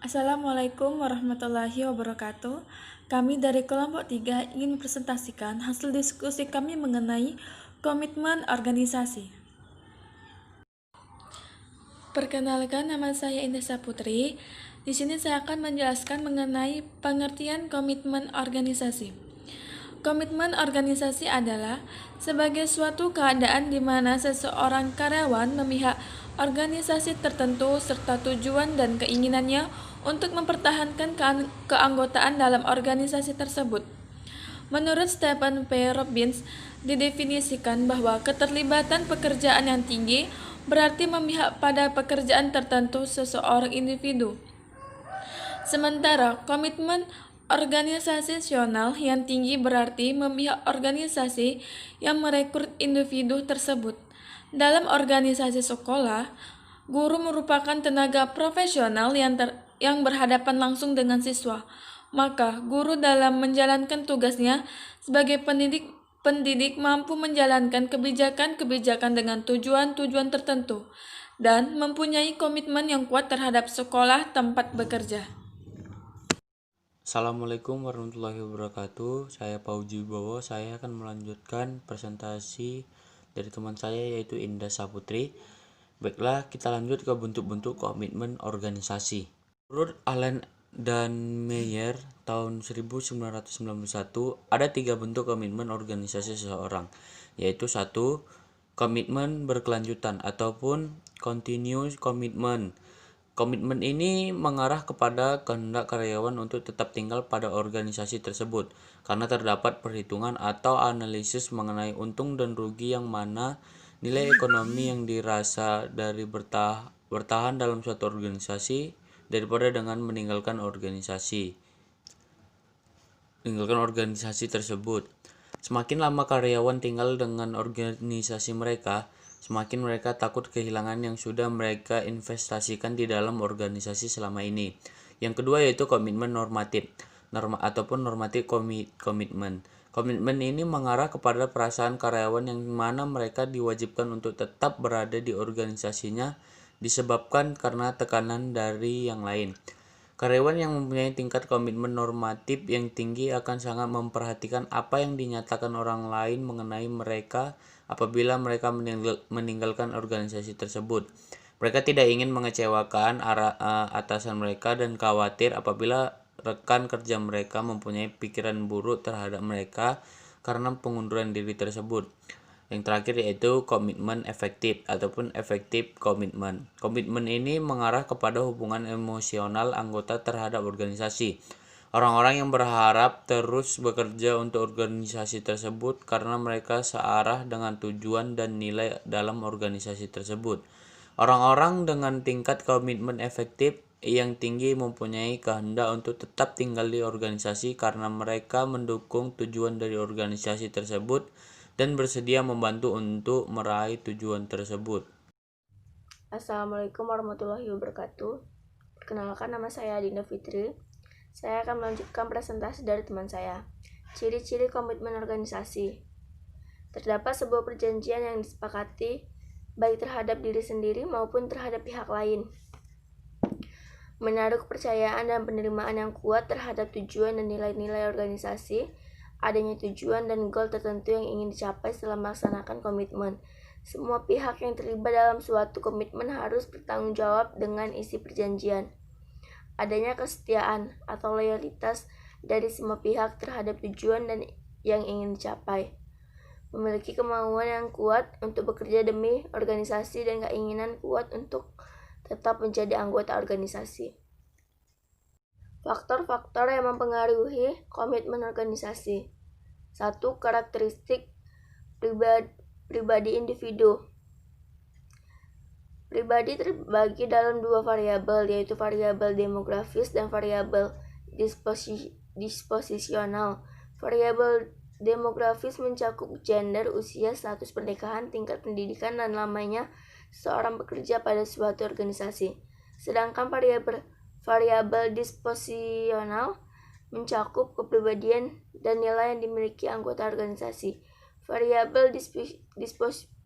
Assalamualaikum warahmatullahi wabarakatuh. Kami dari kelompok 3 ingin mempresentasikan hasil diskusi kami mengenai komitmen organisasi. Perkenalkan, nama saya Indah Saputri. Di sini saya akan menjelaskan mengenai pengertian komitmen organisasi. Komitmen organisasi adalah sebagai suatu keadaan di mana seseorang karyawan memihak organisasi tertentu serta tujuan dan keinginannya untuk mempertahankan keanggotaan dalam organisasi tersebut. Menurut Stephen P. Robbins, didefinisikan bahwa keterlibatan pekerjaan yang tinggi berarti memihak pada pekerjaan tertentu seseorang individu. Sementara komitmen organisasional yang tinggi berarti memihak organisasi yang merekrut individu tersebut. Dalam organisasi sekolah, guru merupakan tenaga profesional yang berhadapan langsung dengan siswa. Maka, guru dalam menjalankan tugasnya sebagai pendidik mampu menjalankan kebijakan-kebijakan dengan tujuan-tujuan tertentu dan mempunyai komitmen yang kuat terhadap sekolah tempat bekerja. Assalamualaikum warahmatullahi wabarakatuh. Saya Pauji Bowo. Saya akan melanjutkan presentasi dari teman saya yaitu Indah Saputri. Baiklah, kita lanjut ke bentuk-bentuk komitmen organisasi. Menurut Allen dan Meyer tahun 1991 ada 3 bentuk komitmen organisasi seseorang, yaitu 1. Komitmen berkelanjutan ataupun continuous commitment. Komitmen ini mengarah kepada kehendak karyawan untuk tetap tinggal pada organisasi tersebut karena terdapat perhitungan atau analisis mengenai untung dan rugi yang mana nilai ekonomi yang dirasa dari bertahan dalam suatu organisasi daripada dengan meninggalkan organisasi tersebut. Semakin lama karyawan tinggal dengan organisasi mereka, semakin mereka takut kehilangan yang sudah mereka investasikan di dalam organisasi selama ini. Yang kedua yaitu komitmen normatif, normatif komitmen. Komitmen ini mengarah kepada perasaan karyawan yang mana mereka diwajibkan untuk tetap berada di organisasinya disebabkan karena tekanan dari yang lain. Karyawan yang mempunyai tingkat komitmen normatif yang tinggi akan sangat memperhatikan apa yang dinyatakan orang lain mengenai mereka apabila mereka meninggalkan organisasi tersebut. Mereka tidak ingin mengecewakan atasan mereka dan khawatir apabila rekan kerja mereka mempunyai pikiran buruk terhadap mereka karena pengunduran diri tersebut. Yang terakhir yaitu komitmen efektif ataupun efektif komitmen. Komitmen ini mengarah kepada hubungan emosional anggota terhadap organisasi. Orang-orang yang berharap terus bekerja untuk organisasi tersebut karena mereka searah dengan tujuan dan nilai dalam organisasi tersebut. Orang-orang dengan tingkat komitmen efektif yang tinggi mempunyai kehendak untuk tetap tinggal di organisasi karena mereka mendukung tujuan dari organisasi tersebut dan bersedia membantu untuk meraih tujuan tersebut. Assalamualaikum warahmatullahi wabarakatuh. Perkenalkan, nama saya Dinda Fitri. Saya akan melanjutkan presentasi dari teman saya. Ciri-ciri komitmen organisasi. Terdapat sebuah perjanjian yang disepakati baik terhadap diri sendiri maupun terhadap pihak lain. Menaruh kepercayaan dan penerimaan yang kuat terhadap tujuan dan nilai-nilai organisasi, adanya tujuan dan goal tertentu yang ingin dicapai setelah melaksanakan komitmen. Semua pihak yang terlibat dalam suatu komitmen harus bertanggung jawab dengan isi perjanjian. Adanya kesetiaan atau loyalitas dari semua pihak terhadap tujuan dan yang ingin dicapai. Memiliki kemauan yang kuat untuk bekerja demi organisasi dan keinginan kuat untuk tetap menjadi anggota organisasi. Faktor-faktor yang mempengaruhi komitmen organisasi. 1. Karakteristik pribadi individu. Pribadi terbagi dalam 2 variabel, yaitu variabel demografis dan variabel disposisional. Variabel demografis mencakup gender, usia, status pernikahan, tingkat pendidikan, dan lamanya seorang bekerja pada suatu organisasi. Sedangkan variabel disposisional mencakup kepribadian dan nilai yang dimiliki anggota organisasi. Variabel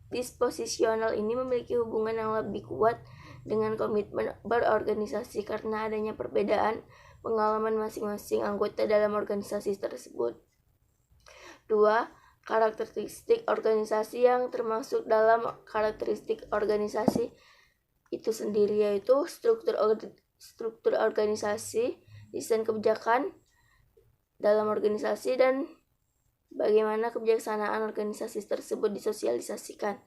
disposisional ini memiliki hubungan yang lebih kuat dengan komitmen berorganisasi karena adanya perbedaan pengalaman masing-masing anggota dalam organisasi tersebut. 2. Karakteristik organisasi yang termasuk dalam karakteristik organisasi itu sendiri yaitu struktur organisasi, desain kebijakan dalam organisasi, dan bagaimana kebijaksanaan organisasi tersebut disosialisasikan.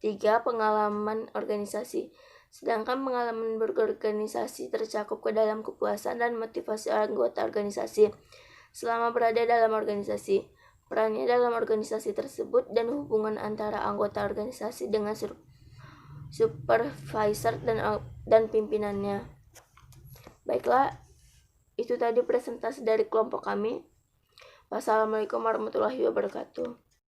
3. Pengalaman organisasi. Sedangkan pengalaman berorganisasi tercakup ke dalam kepuasan dan motivasi anggota organisasi selama berada dalam organisasi, perannya dalam organisasi tersebut, dan hubungan antara anggota organisasi dengan supervisor dan pimpinannya. Baiklah, itu tadi presentasi dari kelompok kami. Wassalamualaikum warahmatullahi wabarakatuh.